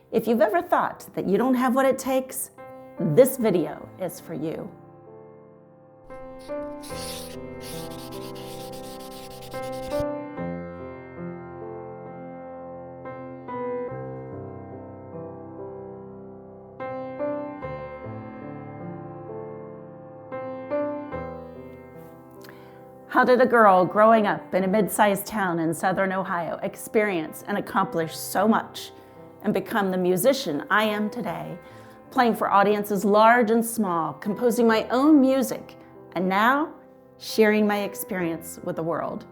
If you've ever thought that you don't have what it takes, this video is for you. How did a girl growing up in a mid-sized town in southern Ohio experience and accomplish so much and become the musician I am today, playing for audiences large and small, composing my own music, and now sharing my experience with the world?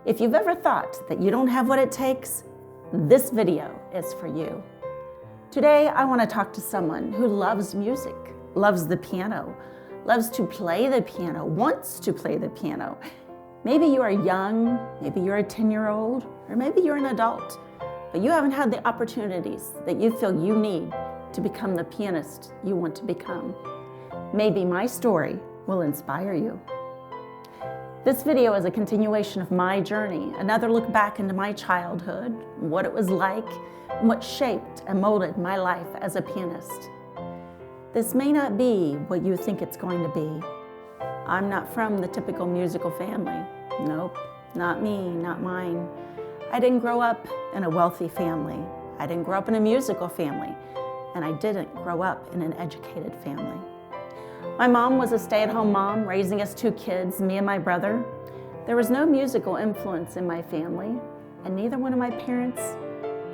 If you've ever thought that you don't have what it takes, this video is for you. Today, I want to talk to someone who loves music, loves the piano, loves to play the piano, wants to play the piano. Maybe you are young, maybe you're a 10-year-old, or maybe you're an adult, but you haven't had the opportunities that you feel you need to become the pianist you want to become. Maybe my story will inspire you. This video is a continuation of my journey, another look back into my childhood, what it was like, and what shaped and molded my life as a pianist. This may not be what you think it's going to be. I'm not from the typical musical family. Nope, not me, not mine. I didn't grow up in a wealthy family. I didn't grow up in a musical family. And I didn't grow up in an educated family. My mom was a stay-at-home mom, raising us 2 kids, me and my brother. There was no musical influence in my family, and neither one of my parents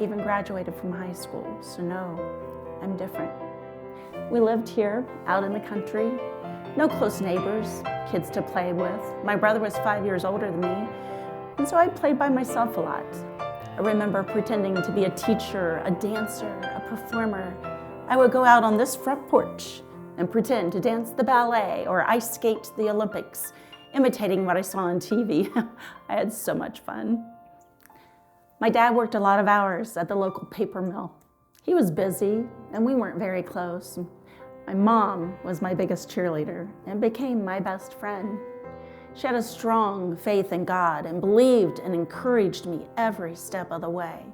even graduated from high school. So no, I'm different. We lived here, out in the country, no close neighbors, kids to play with. My brother was 5 years older than me, and so I played by myself a lot. I remember pretending to be a teacher, a dancer, a performer. I would go out on this front porch and pretend to dance the ballet or ice skate the Olympics, imitating what I saw on TV. I had so much fun. My dad worked a lot of hours at the local paper mill. He was busy, and we weren't very close. My mom was my biggest cheerleader and became my best friend. She had a strong faith in God and believed and encouraged me every step of the way.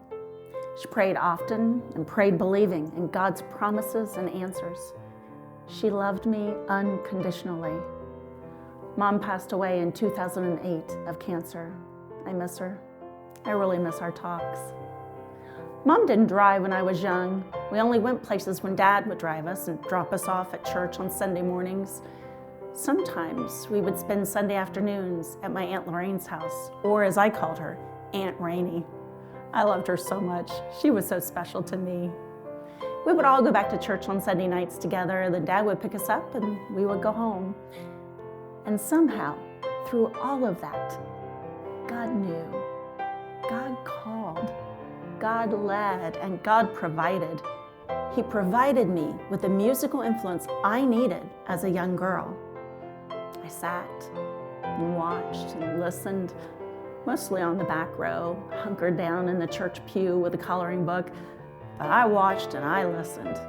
She prayed often and prayed believing in God's promises and answers. She loved me unconditionally. Mom passed away in 2008 of cancer. I miss her. I really miss our talks. Mom didn't drive when I was young. We only went places when Dad would drive us and drop us off at church on Sunday mornings. Sometimes we would spend Sunday afternoons at my Aunt Lorraine's house, or as I called her, Aunt Rainey. I loved her so much. She was so special to me. We would all go back to church on Sunday nights together, then Dad would pick us up and we would go home. And somehow, through all of that, God knew, God called, God led, and God provided. He provided me with the musical influence I needed as a young girl. I sat and watched and listened, mostly on the back row, hunkered down in the church pew with a coloring book. But I watched and I listened,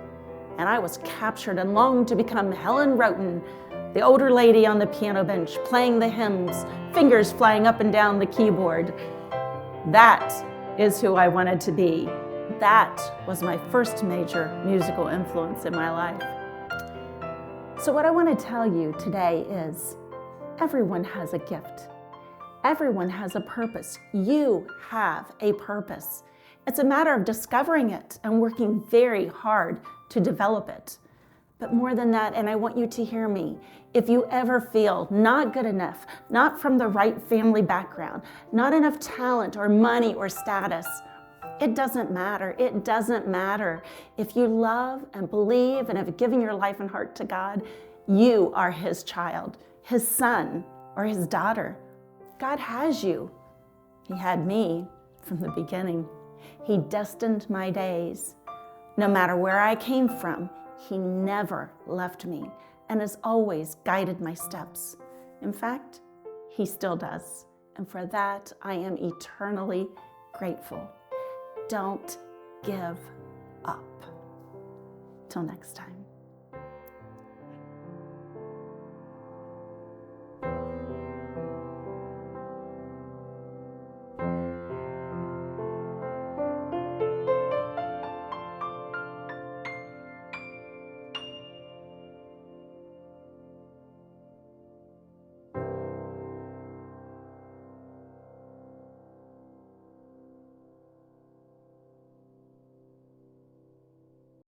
and I was captured and longed to become Helen Roten, the older lady on the piano bench, playing the hymns, fingers flying up and down the keyboard. That is who I wanted to be. That was my first major musical influence in my life. So what I want to tell you today is, everyone has a gift. Everyone has a purpose. You have a purpose. It's a matter of discovering it and working very hard to develop it. But more than that, and I want you to hear me, if you ever feel not good enough, not from the right family background, not enough talent or money or status, it doesn't matter. It doesn't matter. If you love and believe and have given your life and heart to God, you are His child, His son or His daughter. God has you. He had me from the beginning. He destined my days. No matter where I came from, He never left me and has always guided my steps. In fact, He still does. And for that, I am eternally grateful. Don't give up. Till next time.